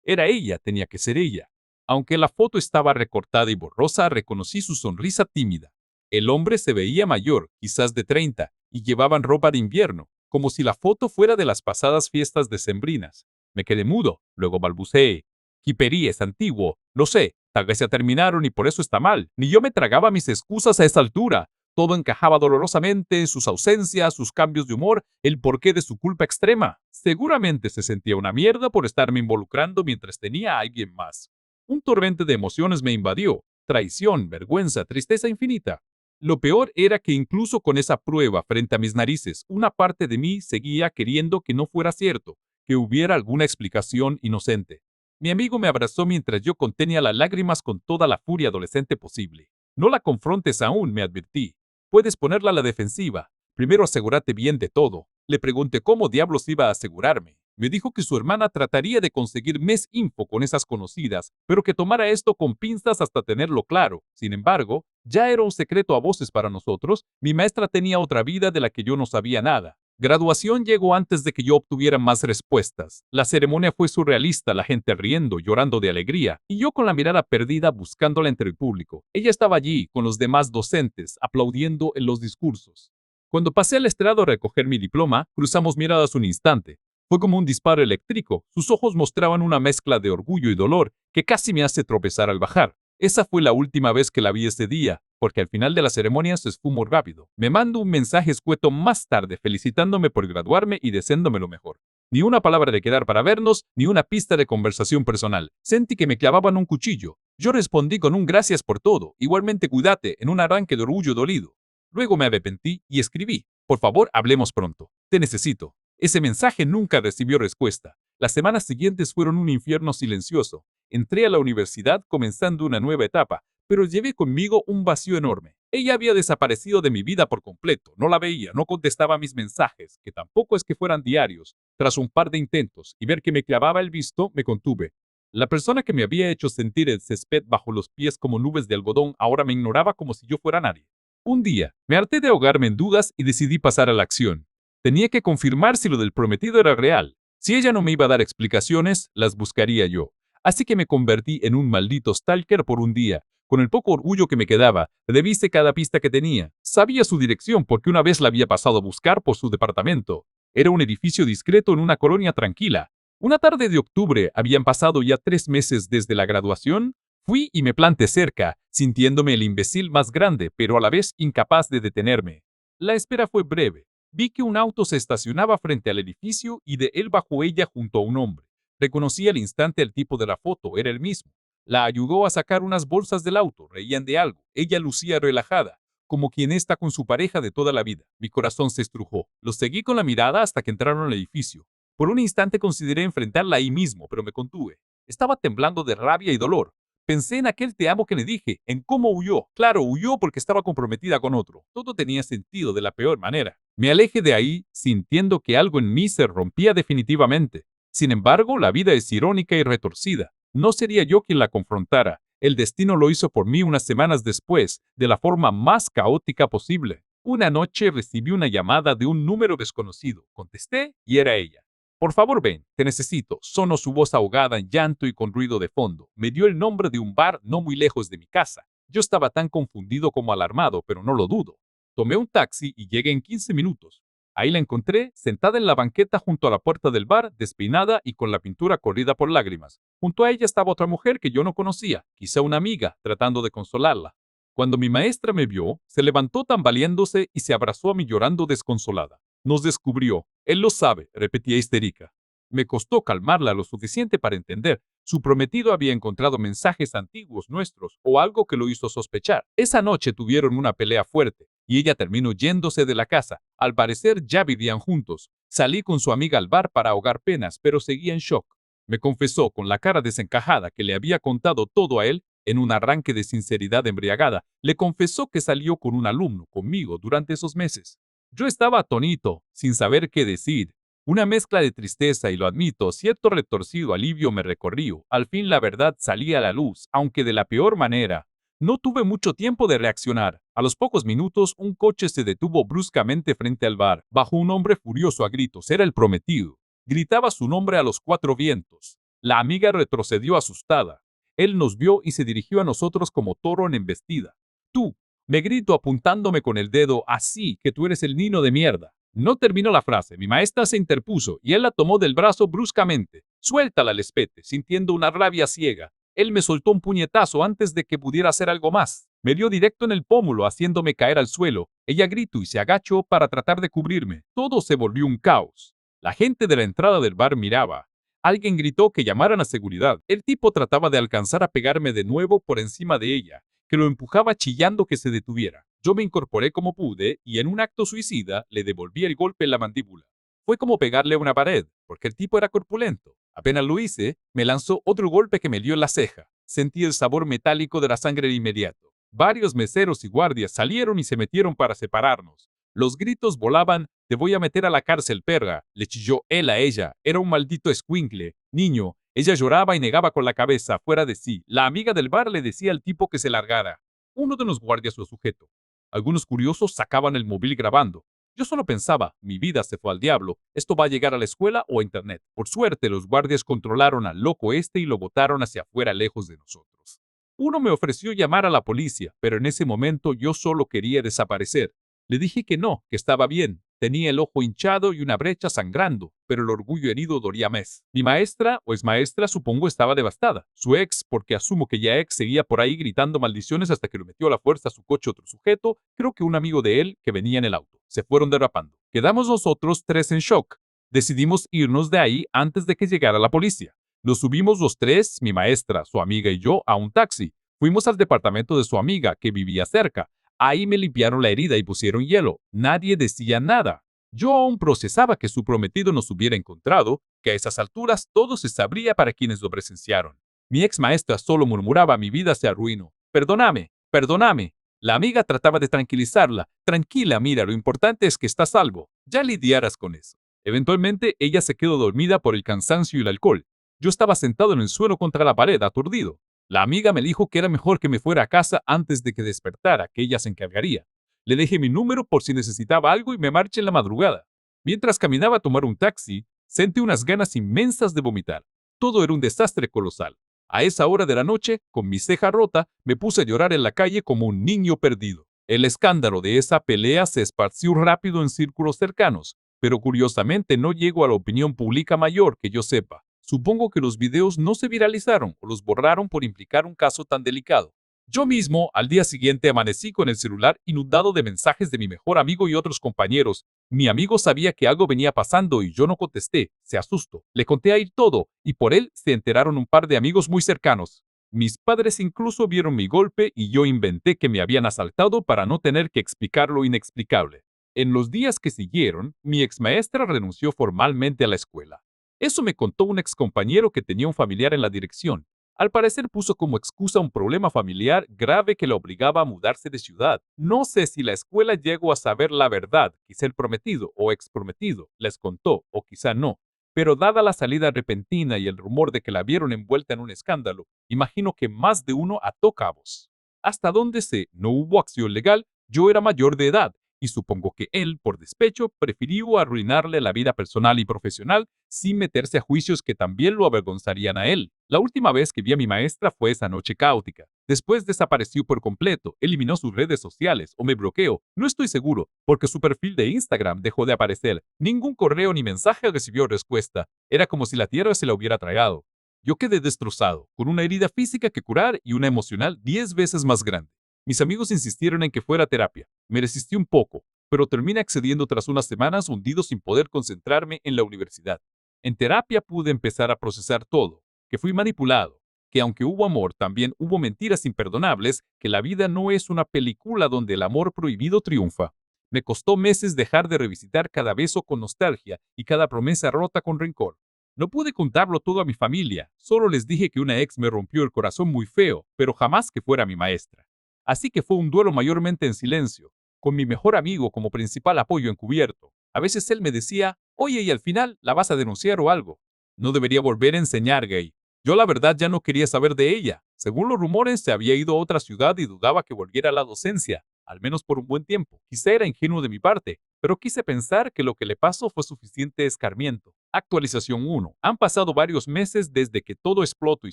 Era ella, tenía que ser ella. Aunque la foto estaba recortada y borrosa, reconocí su sonrisa tímida. El hombre se veía mayor, quizás de 30, y llevaban ropa de invierno, como si la foto fuera de las pasadas fiestas decembrinas. Me quedé mudo, luego balbuceé. Kiperí es antiguo, lo sé, tal vez ya terminaron y por eso está mal. Ni yo me tragaba mis excusas a esa altura. Todo encajaba dolorosamente, sus ausencias, sus cambios de humor, el porqué de su culpa extrema. Seguramente se sentía una mierda por estarme involucrando mientras tenía a alguien más. Un torrente de emociones me invadió, traición, vergüenza, tristeza infinita. Lo peor era que incluso con esa prueba frente a mis narices, una parte de mí seguía queriendo que no fuera cierto, que hubiera alguna explicación inocente. Mi amigo me abrazó mientras yo contenía las lágrimas con toda la furia adolescente posible. No la confrontes aún, me advertí. Puedes ponerla a la defensiva. Primero asegúrate bien de todo. Le pregunté cómo diablos iba a asegurarme. Me dijo que su hermana trataría de conseguir más info con esas conocidas, pero que tomara esto con pinzas hasta tenerlo claro. Sin embargo, ya era un secreto a voces para nosotros. Mi maestra tenía otra vida de la que yo no sabía nada. Graduación llegó antes de que yo obtuviera más respuestas. La ceremonia fue surrealista, la gente riendo, llorando de alegría, y yo con la mirada perdida buscándola entre el público. Ella estaba allí, con los demás docentes, aplaudiendo en los discursos. Cuando pasé al estrado a recoger mi diploma, cruzamos miradas un instante. Fue como un disparo eléctrico. Sus ojos mostraban una mezcla de orgullo y dolor que casi me hace tropezar al bajar. Esa fue la última vez que la vi ese día, porque al final de la ceremonia se esfumó rápido. Me mandó un mensaje escueto más tarde felicitándome por graduarme y deseándome lo mejor. Ni una palabra de quedar para vernos, ni una pista de conversación personal. Sentí que me clavaban un cuchillo. Yo respondí con un gracias por todo, igualmente cuídate, en un arranque de orgullo dolido. Luego me arrepentí y escribí, por favor, hablemos pronto. Te necesito. Ese mensaje nunca recibió respuesta. Las semanas siguientes fueron un infierno silencioso. Entré a la universidad comenzando una nueva etapa, pero llevé conmigo un vacío enorme. Ella había desaparecido de mi vida por completo. No la veía, no contestaba mis mensajes, que tampoco es que fueran diarios. Tras un par de intentos y ver que me clavaba el visto, me contuve. La persona que me había hecho sentir el césped bajo los pies como nubes de algodón ahora me ignoraba como si yo fuera nadie. Un día, me harté de ahogarme en dudas y decidí pasar a la acción. Tenía que confirmar si lo del prometido era real. Si ella no me iba a dar explicaciones, las buscaría yo. Así que me convertí en un maldito stalker por un día. Con el poco orgullo que me quedaba, revisé cada pista que tenía. Sabía su dirección porque una vez la había pasado a buscar por su departamento. Era un edificio discreto en una colonia tranquila. Una tarde de octubre, habían pasado ya 3 meses desde la graduación. Fui y me planté cerca, sintiéndome el imbécil más grande, pero a la vez incapaz de detenerme. La espera fue breve. Vi que un auto se estacionaba frente al edificio y de él bajó ella junto a un hombre. Reconocí al instante el tipo de la foto, era el mismo. La ayudó a sacar unas bolsas del auto, reían de algo. Ella lucía relajada, como quien está con su pareja de toda la vida. Mi corazón se estrujó. Los seguí con la mirada hasta que entraron al edificio. Por un instante consideré enfrentarla ahí mismo, pero me contuve. Estaba temblando de rabia y dolor. Pensé en aquel te amo que le dije, en cómo huyó. Claro, huyó porque estaba comprometida con otro. Todo tenía sentido de la peor manera. Me alejé de ahí, sintiendo que algo en mí se rompía definitivamente. Sin embargo, la vida es irónica y retorcida. No sería yo quien la confrontara. El destino lo hizo por mí unas semanas después, de la forma más caótica posible. Una noche recibí una llamada de un número desconocido. Contesté y era ella. Por favor, ven, te necesito. Sonó su voz ahogada en llanto y con ruido de fondo. Me dio el nombre de un bar no muy lejos de mi casa. Yo estaba tan confundido como alarmado, pero no lo dudo. Tomé un taxi y llegué en 15 minutos. Ahí la encontré, sentada en la banqueta junto a la puerta del bar, despeinada y con la pintura corrida por lágrimas. Junto a ella estaba otra mujer que yo no conocía, quizá una amiga, tratando de consolarla. Cuando mi maestra me vio, se levantó tambaleándose y se abrazó a mí llorando desconsolada. Nos descubrió. Él lo sabe, repetía histérica. Me costó calmarla lo suficiente para entender. Su prometido había encontrado mensajes antiguos nuestros o algo que lo hizo sospechar. Esa noche tuvieron una pelea fuerte y ella terminó yéndose de la casa. Al parecer ya vivían juntos. Salí con su amiga al bar para ahogar penas, pero seguía en shock. Me confesó con la cara desencajada que le había contado todo a él en un arranque de sinceridad embriagada. Le confesó que salió con un alumno conmigo durante esos meses. Yo estaba atónito, sin saber qué decir. Una mezcla de tristeza y, lo admito, cierto retorcido alivio me recorrió. Al fin la verdad salía a la luz, aunque de la peor manera. No tuve mucho tiempo de reaccionar. A los pocos minutos, un coche se detuvo bruscamente frente al bar. Bajó un hombre furioso a gritos. Era el prometido. Gritaba su nombre a los cuatro vientos. La amiga retrocedió asustada. Él nos vio y se dirigió a nosotros como toro en embestida. Tú, me gritó apuntándome con el dedo, así que tú eres el niño de mierda. No terminó la frase, mi maestra se interpuso y él la tomó del brazo bruscamente. Suéltala, Lespete, sintiendo una rabia ciega. Él me soltó un puñetazo antes de que pudiera hacer algo más. Me dio directo en el pómulo, haciéndome caer al suelo. Ella gritó y se agachó para tratar de cubrirme. Todo se volvió un caos. La gente de la entrada del bar miraba. Alguien gritó que llamaran a seguridad. El tipo trataba de alcanzar a pegarme de nuevo por encima de ella, que lo empujaba chillando que se detuviera. Yo me incorporé como pude y en un acto suicida le devolví el golpe en la mandíbula. Fue como pegarle a una pared, porque el tipo era corpulento. Apenas lo hice, me lanzó otro golpe que me dio en la ceja. Sentí el sabor metálico de la sangre de inmediato. Varios meseros y guardias salieron y se metieron para separarnos. Los gritos volaban, te voy a meter a la cárcel, perra, le chilló él a ella. Era un maldito escuincle. Niño, ella lloraba y negaba con la cabeza, fuera de sí. La amiga del bar le decía al tipo que se largara. Uno de los guardias lo sujetó. Algunos curiosos sacaban el móvil grabando. Yo solo pensaba, mi vida se fue al diablo, esto va a llegar a la escuela o a internet. Por suerte, los guardias controlaron al loco este y lo botaron hacia afuera lejos de nosotros. Uno me ofreció llamar a la policía, pero en ese momento yo solo quería desaparecer. Le dije que no, que estaba bien. Tenía el ojo hinchado y una brecha sangrando, pero el orgullo herido dolía más. Mi maestra, o exmaestra, supongo estaba devastada. Su ex, porque asumo que ya ex, seguía por ahí gritando maldiciones hasta que lo metió a la fuerza a su coche otro sujeto, creo que un amigo de él que venía en el auto. Se fueron derrapando. Quedamos nosotros tres en shock. Decidimos irnos de ahí antes de que llegara la policía. Nos subimos los tres, mi maestra, su amiga y yo, a un taxi. Fuimos al departamento de su amiga, que vivía cerca. Ahí me limpiaron la herida y pusieron hielo. Nadie decía nada. Yo aún procesaba que su prometido nos hubiera encontrado, que a esas alturas todo se sabría para quienes lo presenciaron. Mi ex maestra solo murmuraba: mi vida se arruinó. Perdóname, perdóname. La amiga trataba de tranquilizarla. Tranquila, mira, lo importante es que estás a salvo. Ya lidiarás con eso. Eventualmente, ella se quedó dormida por el cansancio y el alcohol. Yo estaba sentado en el suelo contra la pared, aturdido. La amiga me dijo que era mejor que me fuera a casa antes de que despertara, que ella se encargaría. Le dejé mi número por si necesitaba algo y me marché en la madrugada. Mientras caminaba a tomar un taxi, sentí unas ganas inmensas de vomitar. Todo era un desastre colosal. A esa hora de la noche, con mi ceja rota, me puse a llorar en la calle como un niño perdido. El escándalo de esa pelea se esparció rápido en círculos cercanos, pero curiosamente no llegó a la opinión pública mayor que yo sepa. Supongo que los videos no se viralizaron o los borraron por implicar un caso tan delicado. Yo mismo, al día siguiente, amanecí con el celular inundado de mensajes de mi mejor amigo y otros compañeros. Mi amigo sabía que algo venía pasando y yo no contesté. Se asustó. Le conté a él todo y por él se enteraron un par de amigos muy cercanos. Mis padres incluso vieron mi golpe y yo inventé que me habían asaltado para no tener que explicar lo inexplicable. En los días que siguieron, mi exmaestra renunció formalmente a la escuela. Eso me contó un excompañero que tenía un familiar en la dirección. Al parecer puso como excusa un problema familiar grave que le obligaba a mudarse de ciudad. No sé si la escuela llegó a saber la verdad, quizá el prometido o exprometido les contó, o quizá no. Pero dada la salida repentina y el rumor de que la vieron envuelta en un escándalo, imagino que más de uno ató cabos. Hasta donde sé, no hubo acción legal, yo era mayor de edad y supongo que él, por despecho, prefirió arruinarle la vida personal y profesional sin meterse a juicios que también lo avergonzarían a él. La última vez que vi a mi maestra fue esa noche caótica. Después desapareció por completo, eliminó sus redes sociales o me bloqueó. No estoy seguro, porque su perfil de Instagram dejó de aparecer. Ningún correo ni mensaje recibió respuesta. Era como si la tierra se la hubiera tragado. Yo quedé destrozado, con una herida física que curar y una emocional 10 veces más grande. Mis amigos insistieron en que fuera a terapia. Me resistí un poco, pero terminé accediendo tras unas semanas hundido sin poder concentrarme en la universidad. En terapia pude empezar a procesar todo, que fui manipulado, que aunque hubo amor, también hubo mentiras imperdonables, que la vida no es una película donde el amor prohibido triunfa. Me costó meses dejar de revisitar cada beso con nostalgia y cada promesa rota con rencor. No pude contarlo todo a mi familia, solo les dije que una ex me rompió el corazón muy feo, pero jamás que fuera mi maestra. Así que fue un duelo mayormente en silencio, con mi mejor amigo como principal apoyo encubierto. A veces él me decía, oye, y al final la vas a denunciar o algo. No debería volver a enseñar gay. Yo la verdad ya no quería saber de ella. Según los rumores, se había ido a otra ciudad y dudaba que volviera a la docencia, al menos por un buen tiempo. Quizá era ingenuo de mi parte, pero quise pensar que lo que le pasó fue suficiente escarmiento. Actualización 1. Han pasado varios meses desde que todo explotó y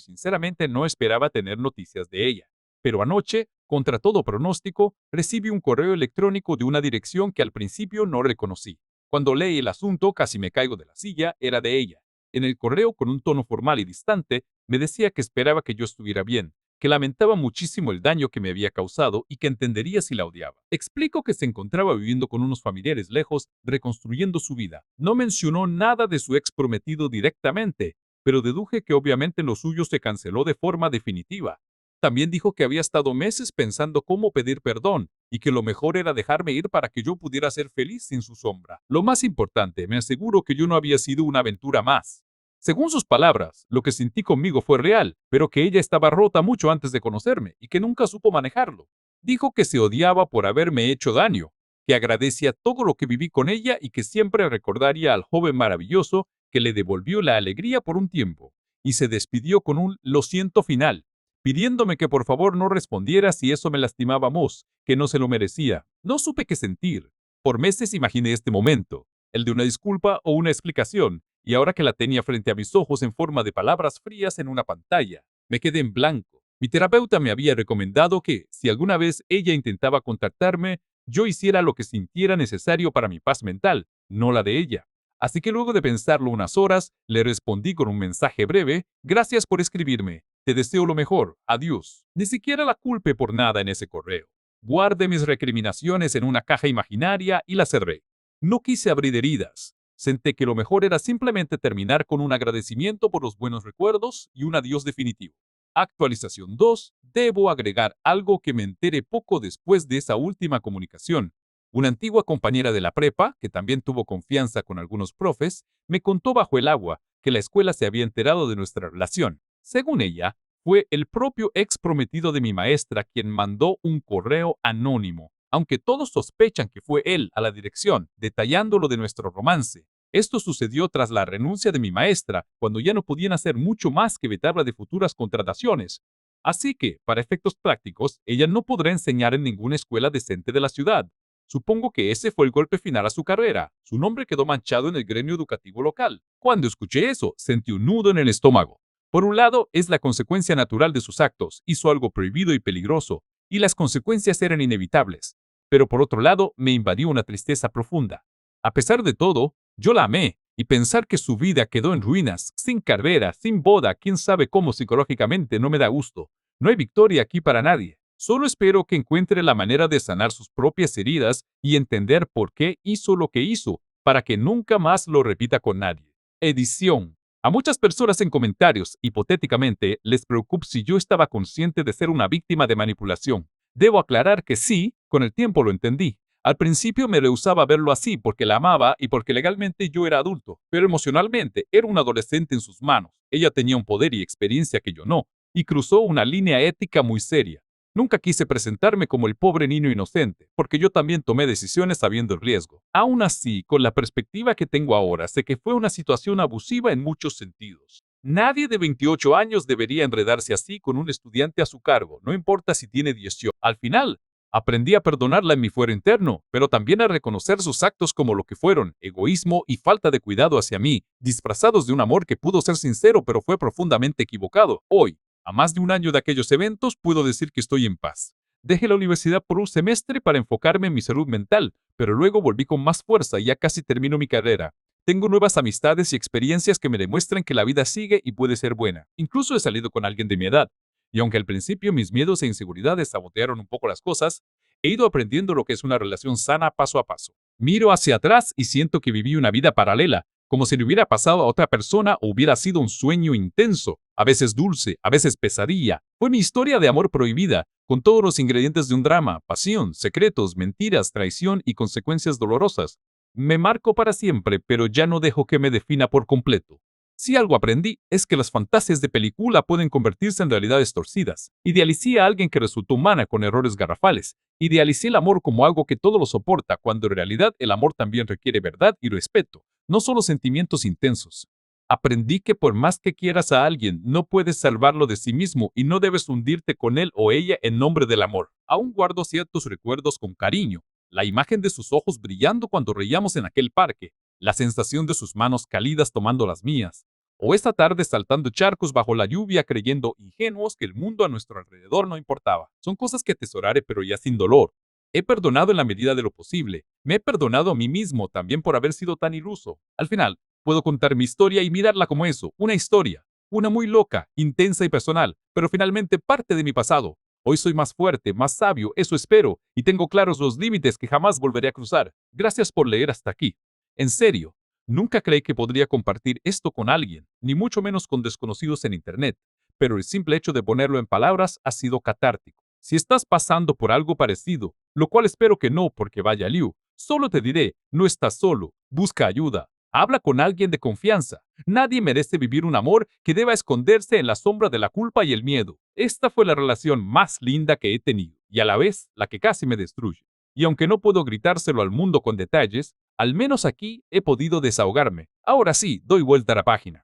sinceramente no esperaba tener noticias de ella. Pero anoche, contra todo pronóstico, recibí un correo electrónico de una dirección que al principio no reconocí. Cuando leí el asunto, casi me caigo de la silla, era de ella. En el correo, con un tono formal y distante, me decía que esperaba que yo estuviera bien, que lamentaba muchísimo el daño que me había causado y que entendería si la odiaba. Explico que se encontraba viviendo con unos familiares lejos, reconstruyendo su vida. No mencionó nada de su ex prometido directamente, pero deduje que obviamente lo suyo se canceló de forma definitiva. También dijo que había estado meses pensando cómo pedir perdón y que lo mejor era dejarme ir para que yo pudiera ser feliz sin su sombra. Lo más importante, me aseguró que yo no había sido una aventura más. Según sus palabras, lo que sentí conmigo fue real, pero que ella estaba rota mucho antes de conocerme y que nunca supo manejarlo. Dijo que se odiaba por haberme hecho daño, que agradecía todo lo que viví con ella y que siempre recordaría al joven maravilloso que le devolvió la alegría por un tiempo. Y se despidió con un lo siento final, pidiéndome que por favor no respondiera si eso me lastimaba más, que no se lo merecía. No supe qué sentir. Por meses imaginé este momento, el de una disculpa o una explicación, y ahora que la tenía frente a mis ojos en forma de palabras frías en una pantalla, me quedé en blanco. Mi terapeuta me había recomendado que, si alguna vez ella intentaba contactarme, yo hiciera lo que sintiera necesario para mi paz mental, no la de ella. Así que luego de pensarlo unas horas, le respondí con un mensaje breve: gracias por escribirme. Te deseo lo mejor. Adiós. Ni siquiera la culpe por nada en ese correo. Guardé mis recriminaciones en una caja imaginaria y la cerré. No quise abrir heridas. Senté que lo mejor era simplemente terminar con un agradecimiento por los buenos recuerdos y un adiós definitivo. Actualización 2. Debo agregar algo que me enteré poco después de esa última comunicación. Una antigua compañera de la prepa, que también tuvo confianza con algunos profes, me contó bajo el agua que la escuela se había enterado de nuestra relación. Según ella, fue el propio ex prometido de mi maestra quien mandó un correo anónimo, aunque todos sospechan que fue él a la dirección, detallando lo de nuestro romance. Esto sucedió tras la renuncia de mi maestra, cuando ya no podían hacer mucho más que vetarla de futuras contrataciones. Así que, para efectos prácticos, ella no podrá enseñar en ninguna escuela decente de la ciudad. Supongo que ese fue el golpe final a su carrera. Su nombre quedó manchado en el gremio educativo local. Cuando escuché eso, sentí un nudo en el estómago. Por un lado, es la consecuencia natural de sus actos, hizo algo prohibido y peligroso, y las consecuencias eran inevitables. Pero por otro lado, me invadió una tristeza profunda. A pesar de todo, yo la amé, y pensar que su vida quedó en ruinas, sin carrera, sin boda, quién sabe cómo psicológicamente, no me da gusto. No hay victoria aquí para nadie. Solo espero que encuentre la manera de sanar sus propias heridas y entender por qué hizo lo que hizo, para que nunca más lo repita con nadie. Edición. A muchas personas en comentarios, hipotéticamente, les preocupa si yo estaba consciente de ser una víctima de manipulación. Debo aclarar que sí, con el tiempo lo entendí. Al principio me rehusaba a verlo así porque la amaba y porque legalmente yo era adulto, pero emocionalmente era un adolescente en sus manos. Ella tenía un poder y experiencia que yo no, y cruzó una línea ética muy seria. Nunca quise presentarme como el pobre niño inocente, porque yo también tomé decisiones sabiendo el riesgo. Aún así, con la perspectiva que tengo ahora, sé que fue una situación abusiva en muchos sentidos. Nadie de 28 años debería enredarse así con un estudiante a su cargo, no importa si tiene 18. Al final, Aprendí a perdonarla en mi fuero interno, pero también a reconocer sus actos como lo que fueron, egoísmo y falta de cuidado hacia mí, disfrazados de un amor que pudo ser sincero pero fue profundamente equivocado. Hoy, a más de un año de aquellos eventos, puedo decir que estoy en paz. Dejé la universidad por un semestre para enfocarme en mi salud mental, pero luego volví con más fuerza y ya casi termino mi carrera. Tengo nuevas amistades y experiencias que me demuestran que la vida sigue y puede ser buena. Incluso he salido con alguien de mi edad. Y aunque al principio mis miedos e inseguridades sabotearon un poco las cosas, he ido aprendiendo lo que es una relación sana paso a paso. Miro hacia atrás y siento que viví una vida paralela, como si le hubiera pasado a otra persona o hubiera sido un sueño intenso, a veces dulce, a veces pesadilla. Fue mi historia de amor prohibida, con todos los ingredientes de un drama, pasión, secretos, mentiras, traición y consecuencias dolorosas. Me marco para siempre, pero ya no dejo que me defina por completo. Si algo aprendí es que las fantasías de película pueden convertirse en realidades torcidas. Idealicé a alguien que resultó humana con errores garrafales. Idealicé el amor como algo que todo lo soporta, cuando en realidad el amor también requiere verdad y respeto, no solo sentimientos intensos. Aprendí que por más que quieras a alguien, no puedes salvarlo de sí mismo y no debes hundirte con él o ella en nombre del amor. Aún guardo ciertos recuerdos con cariño. La imagen de sus ojos brillando cuando reíamos en aquel parque, la sensación de sus manos cálidas tomando las mías, o esta tarde saltando charcos bajo la lluvia creyendo ingenuos que el mundo a nuestro alrededor no importaba. Son cosas que atesoraré pero ya sin dolor. He perdonado en la medida de lo posible. Me he perdonado a mí mismo también por haber sido tan iluso. Al final, puedo contar mi historia y mirarla como eso, una historia. Una muy loca, intensa y personal, pero finalmente parte de mi pasado. Hoy soy más fuerte, más sabio, eso espero, y tengo claros los límites que jamás volveré a cruzar. Gracias por leer hasta aquí. En serio, nunca creí que podría compartir esto con alguien, ni mucho menos con desconocidos en Internet, pero el simple hecho de ponerlo en palabras ha sido catártico. Si estás pasando por algo parecido, lo cual espero que no porque vaya Liu, solo te diré, no estás solo, busca ayuda, habla con alguien de confianza. Nadie merece vivir un amor que deba esconderse en la sombra de la culpa y el miedo. Esta fue la relación más linda que he tenido, y a la vez la que casi me destruye. Y aunque no puedo gritárselo al mundo con detalles, al menos aquí he podido desahogarme. Ahora sí, doy vuelta a la página.